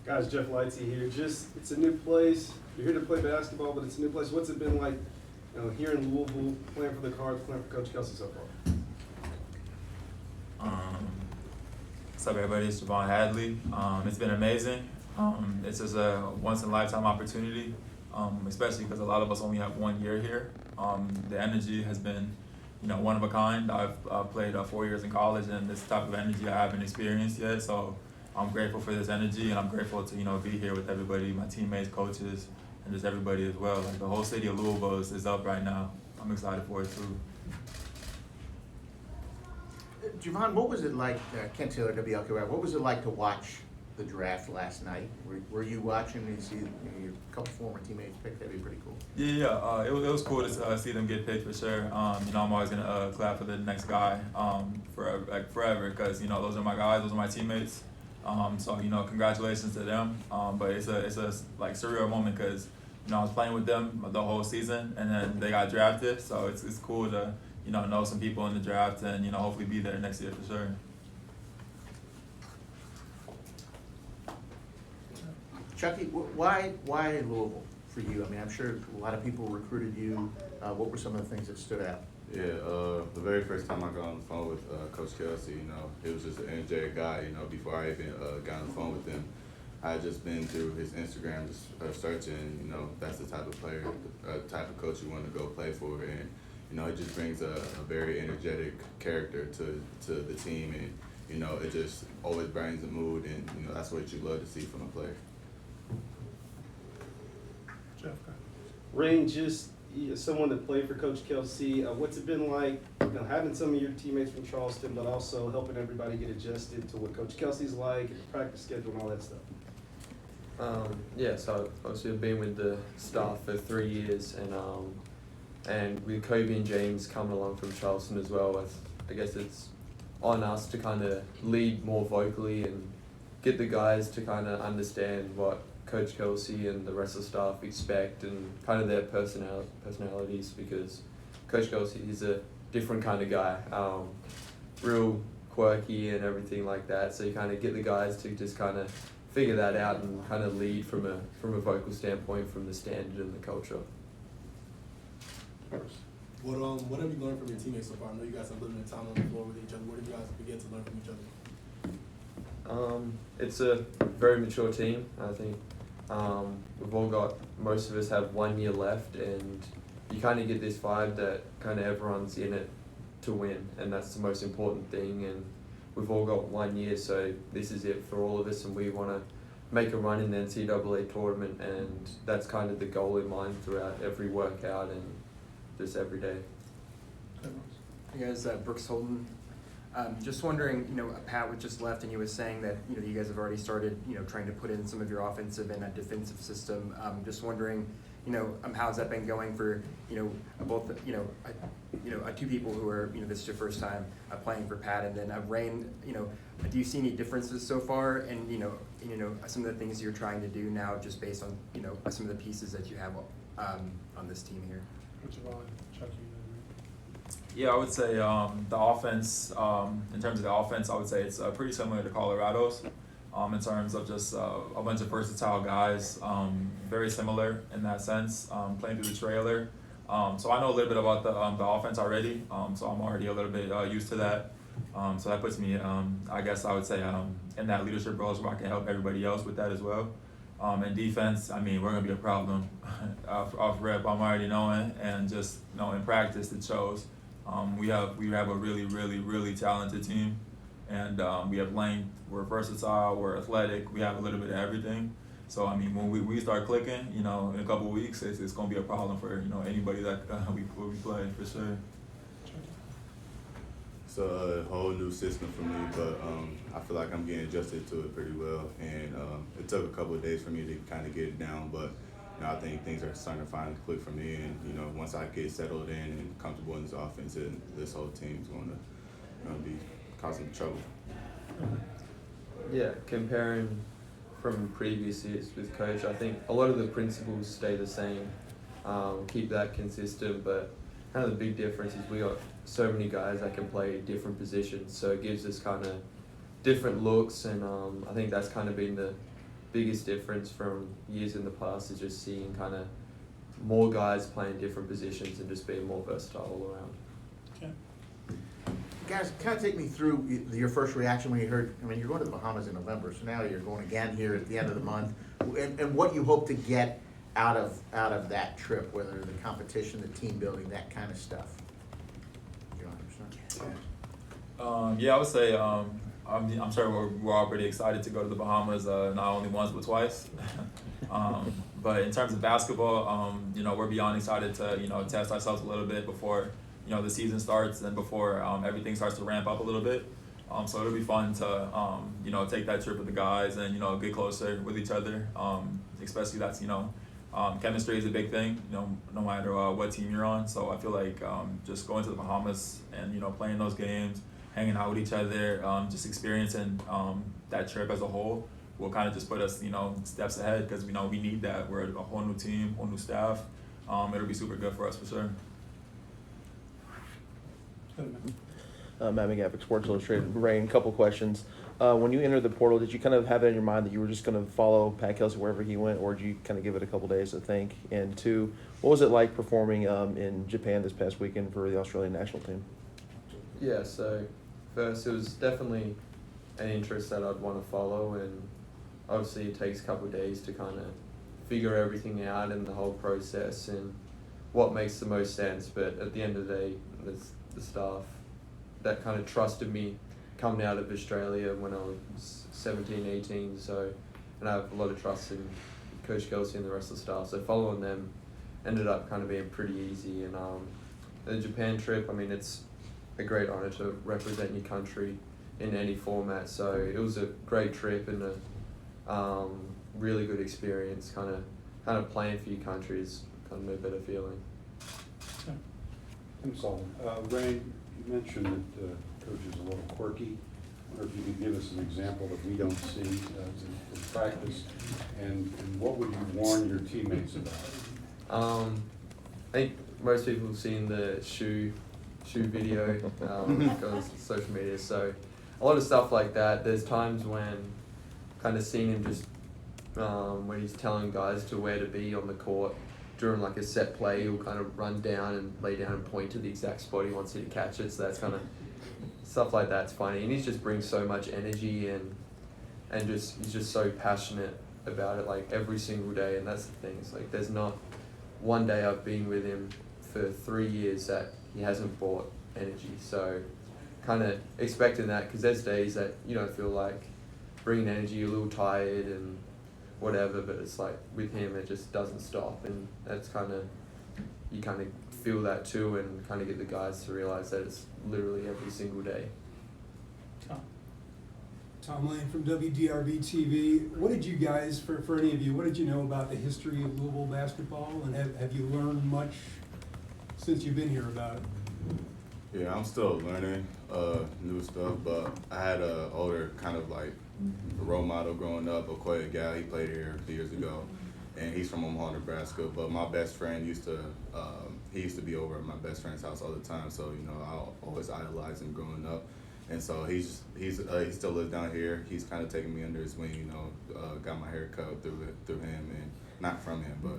Guys, Jeff Lightsey here. It's a new place. You're here to play basketball, but it's a new place. What's it been like, here in Louisville, playing for the Cards, playing for Coach Kelsey so far? What's up, everybody? It's J'Vonne Hadley. It's been amazing. It's just a once-in-a-lifetime opportunity, especially because a lot of us only have 1 year here. The energy has been, one of a kind. I've played 4 years in college, and this type of energy I haven't experienced yet. So I'm grateful for this energy, and I'm grateful to be here with everybody, my teammates, coaches, and just everybody as well. Like the whole city of Louisville is up right now. I'm excited for it too. J'Vonne, what was it like, Ken Taylor, WLKR, what was it like to watch the draft last night? Were you watching and see your couple former teammates picked? That'd be pretty cool. Yeah, it was cool to see them get picked for sure. I'm always gonna clap for the next guy forever, because those are my guys, those are my teammates. So congratulations to them. But it's a like surreal moment because I was playing with them the whole season, and then they got drafted. So it's cool to know some people in the draft, and hopefully be there next year for sure. Chucky, why Louisville for you? I mean, I'm sure a lot of people recruited you. What were some of the things that stood out? Yeah, the very first time I got on the phone with Coach Kelsey, he was just an energetic guy. Before I even got on the phone with him, I had just been through his Instagram just searching. That's the type of player, type of coach you want to go play for, and it just brings a very energetic character to the team, and it just always brightens the mood, and that's what you love to see from a player. Jeff, Reyne, just someone that played for Coach Kelsey. What's it been like, having some of your teammates from Charleston, but also helping everybody get adjusted to what Coach Kelsey's like, his practice schedule, and all that stuff? So obviously I've been with the staff for 3 years, and with Kobe and James coming along from Charleston as well, I guess it's on us to kind of lead more vocally and get the guys to kind of understand what Coach Kelsey and the rest of the staff expect, and kind of their personalities, because Coach Kelsey is a different kind of guy, real quirky and everything like that. So you kind of get the guys to just kind of figure that out and kind of lead from a vocal standpoint, from the standard and the culture. What have you learned from your teammates so far? I know you guys have limited time on the floor with each other. What did you guys begin to learn from each other? It's a very mature team, I think. Most of us have 1 year left, and you kind of get this vibe that kind of everyone's in it to win, and that's the most important thing. And we've all got 1 year, so this is it for all of us, and we want to make a run in the NCAA tournament, and that's kind of the goal in mind throughout every workout and just every day. Hey guys, Brooks Holden. Just wondering, Pat was just left, and he was saying that you guys have already started, trying to put in some of your offensive and a defensive system. Just wondering, how's that been going for both two people who are this is your first time playing for Pat, and then Reyne. Do you see any differences so far, and some of the things you're trying to do now, just based on some of the pieces that you have on this team here? Chucky. Yeah, I would say the offense, in terms of the offense, I would say it's pretty similar to Colorado's in terms of just a bunch of versatile guys, very similar in that sense, playing through the trailer. So I know a little bit about the offense already, so I'm already a little bit used to that. So that puts me, I guess I would say, in that leadership role where I can help everybody else with that as well. In defense, I mean, we're going to be a problem off rep, I'm already knowing, and just in practice it shows. We have a really, really, really talented team, and we have length. We're versatile. We're athletic. We have a little bit of everything. So I mean, when we start clicking, in a couple of weeks, it's going to be a problem for anybody that we play for sure. It's a whole new system for me, but I feel like I'm getting adjusted to it pretty well, and it took a couple of days for me to kind of get it down, but. I think things are starting to finally click for me, and once I get settled in and comfortable in this offense, and this whole team's going to be causing trouble. Yeah, comparing from previous years with Coach, I think a lot of the principles stay the same. Keep that consistent, but kind of the big difference is we got so many guys that can play different positions, so it gives us kind of different looks, and I think that's kind of been the biggest difference from years in the past is just seeing kind of more guys playing different positions and just being more versatile all around. Okay. Guys, kind of take me through your first reaction when you heard, I mean, you're going to the Bahamas in November, so now you're going again here at the end of the month, and what you hope to get out of that trip, whether the competition, the team building, that kind of stuff. Yeah, I would say I'm sure we're all pretty excited to go to the Bahamas, not only once but twice. But in terms of basketball, we're beyond excited to test ourselves a little bit before the season starts and before everything starts to ramp up a little bit. So it'll be fun to take that trip with the guys and get closer with each other. Especially that's chemistry is a big thing, no matter what team you're on. So I feel like just going to the Bahamas and playing those games, hanging out with each other, just experiencing that trip as a whole will kind of just put us steps ahead, because we need that. We're a whole new team, whole new staff. It'll be super good for us for sure. Matt McGavick, Sports Illustrated. Reyne, couple questions. When you entered the portal, did you kind of have it in your mind that you were just going to follow Pat Kelsey wherever he went, or did you kind of give it a couple days to think? And two, what was it like performing in Japan this past weekend for the Australian national team? Yeah, so first it was definitely an interest that I'd want to follow, and obviously it takes a couple of days to kind of figure everything out and the whole process and what makes the most sense. But at the end of the day, there's the staff that kind of trusted me coming out of Australia when I was 17, 18, so, and I have a lot of trust in Coach Kelsey and the rest of the staff, so following them ended up kind of being pretty easy. And the Japan trip, I mean, it's a great honour to represent your country in any format, so it was a great trip and a really good experience. Kind of playing for your country is kind of no better feeling. Tim Sullivan. Reyne, you mentioned that the coach is a little quirky. I wonder if you could give us an example that we don't see in practice, and what would you warn your teammates about? I think most people have seen the shoe video on social media, so a lot of stuff like that. There's times when kind of seeing him just when he's telling guys to where to be on the court during like a set play, he'll kind of run down and lay down and point to the exact spot he wants you to catch it. So that's kind of stuff like that's funny, and he just brings so much energy and he's just so passionate about it, like every single day. And that's the thing, it's like there's not one day I've been with him for 3 years that he hasn't brought energy. So kind of expecting that, because there's days that you don't feel like bringing energy, you're a little tired and whatever, but it's like with him it just doesn't stop, and that's you kind of feel that too, and kind of get the guys to realize that it's literally every single day. Tom Lane from WDRB TV. What did you guys, for any of you, what did you know about the history of Louisville basketball, and have you learned much since you've been here about it? Yeah, I'm still learning new stuff, but I had an older kind of like role model growing up, Okoye Gal. He played here a few years ago, and he's from Omaha, Nebraska. But my best friend used to be over at my best friend's house all the time, so I always idolized him growing up. And so he still lives down here. He's kind of taken me under his wing, got my hair cut through him, and not from him, but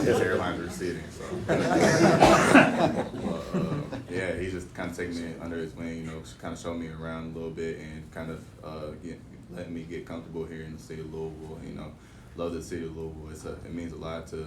his hairline's receding. So, yeah, he's just kind of taking me under his wing, kind of showing me around a little bit, and kind of letting me get comfortable here in the city of Louisville. Love the city of Louisville. It means a lot to.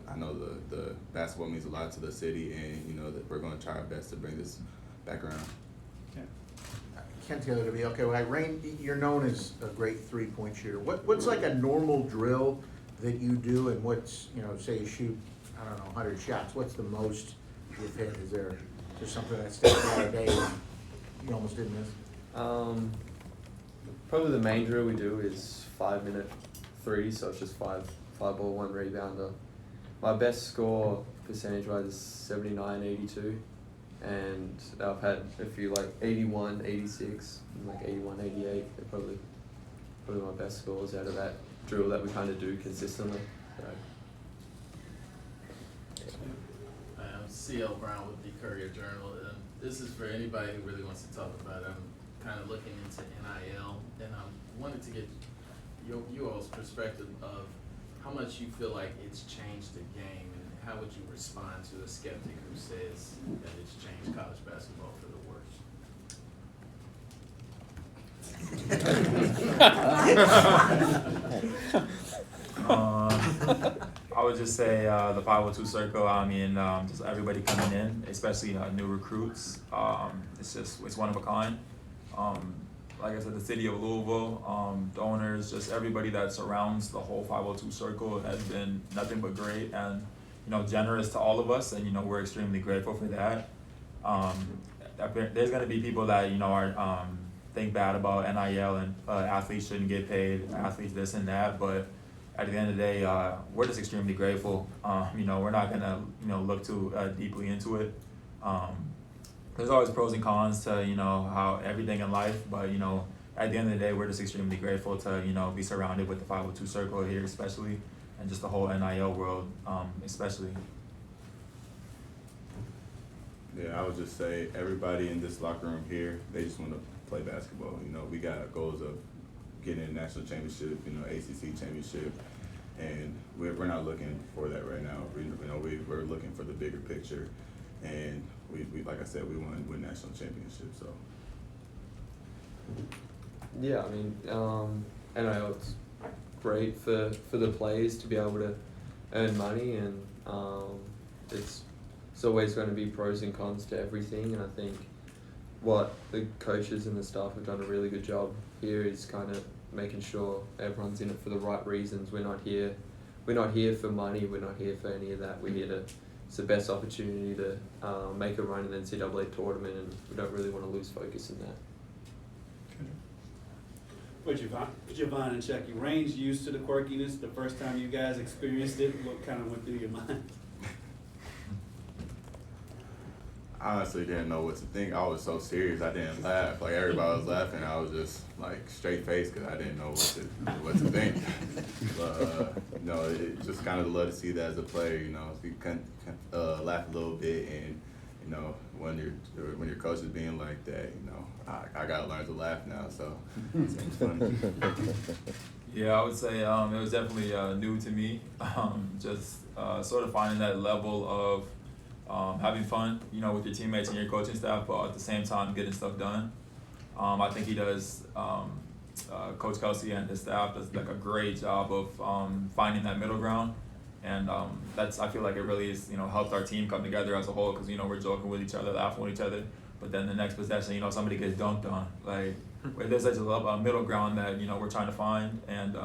I know the basketball means a lot to the city, and that we're going to try our best to bring this back around. Ken Taylor to be okay. Well, Reyne, you're known as a great three-point shooter. What's like a normal drill that you do, and what's say you shoot 100 shots? What's the most you've hit? Is there something that stands out a day you almost didn't miss? Probably the main drill we do is 5-minute threes, so it's just five ball, 1 rebounder. My best score percentage-wise is 79, 82. And I've had a few like 81, 86, and like 81, 88. They're probably my best scores out of that drill that we kind of do consistently. So. I'm C.L. Brown with the Courier Journal. This is for anybody who really wants to talk about it. I'm kind of looking into NIL, and I wanted to get your all's perspective of how much you feel like it's changed the game, and how would you respond to a skeptic who says that it's changed college basketball for the I would just say the 502 circle. I mean, just everybody coming in, especially new recruits. It's one of a kind. Like I said, the city of Louisville, the owners, just everybody that surrounds the whole 502 circle has been nothing but great and generous to all of us, and we're extremely grateful for that. There's going to be people that are think bad about NIL and athletes shouldn't get paid, athletes this and that, but at the end of the day, we're just extremely grateful. We're not gonna look too deeply into it. There's always pros and cons to how everything in life, but at the end of the day, we're just extremely grateful to be surrounded with the 502 circle here, especially, and just the whole NIL world, especially. Yeah, I would just say everybody in this locker room here, they just want to play basketball. We got goals of getting a national championship, ACC championship, and we're not looking for that right now. We're looking for the bigger picture, and we like I said, we want to win national championships. So. Yeah, I mean, NIL it's great for the players to be able to earn money, and it's always going to be pros and cons to everything, and I think what the coaches and the staff have done a really good job here is kind of making sure everyone's in it for the right reasons. We're not here for money, we're not here for any of that. We're here to, it's the best opportunity to make a run in the NCAA tournament, and we don't really want to lose focus in that. But J'Vonne and Chucky, Reyne's used to the quirkiness. The first time you guys experienced it, what kind of went through your mind? I honestly didn't know what to think. I was so serious. I didn't laugh. Like everybody was laughing. I was just like straight faced because I didn't know what to think. But it just kind of love to see that as a player. You can laugh a little bit, and when your coach is being like that, I gotta learn to laugh now. So it's funny. Yeah, I would say it was definitely new to me. Just sort of finding that level of having fun, with your teammates and your coaching staff, but at the same time getting stuff done. I think he does, Coach Kelsey and his staff does like a great job of finding that middle ground, and I feel like it really is, helped our team come together as a whole, because we're joking with each other, laughing with each other, but then the next possession, somebody gets dunked on. Like there's such a middle ground that we're trying to find, and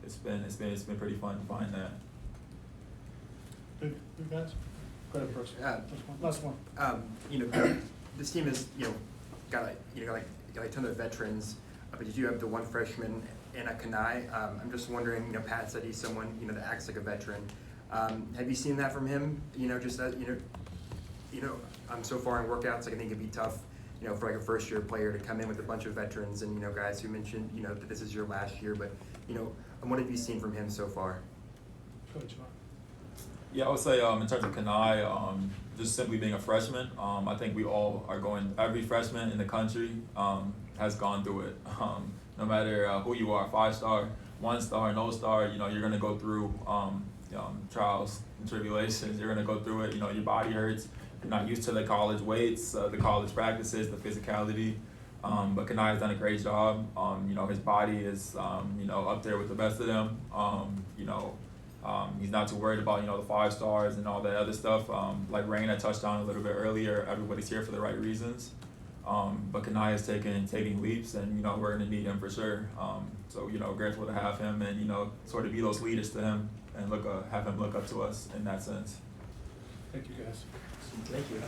it's been pretty fun to find that. Good guys. Go ahead, Brooks. Last one. This team has got a ton of veterans, but you do have the one freshman, Anna Kanai. I'm just wondering. Pat said he's someone that acts like a veteran. Have you seen that from him? Just that so far in workouts, I think it'd be tough, for like a first-year player to come in with a bunch of veterans and guys who mentioned that this is your last year. But what have you seen from him so far? Coach. Yeah, I would say in terms of Kanai, just simply being a freshman, I think we all are every freshman in the country has gone through it. No matter who you are, 5-star, 1-star, no star, you're going to go through trials and tribulations. You're going to go through it. Your body hurts. You're not used to the college weights, the college practices, the physicality. But Kanai has done a great job. His body is, up there with the best of them. He's not too worried about, the 5 stars and all that other stuff. Like Reyne had touched on a little bit earlier, everybody's here for the right reasons. But Kanai is taking leaps, and, we're going to need him for sure. So, grateful to have him and, sort of be those leaders to him and have him look up to us in that sense. Thank you, guys. Thank you.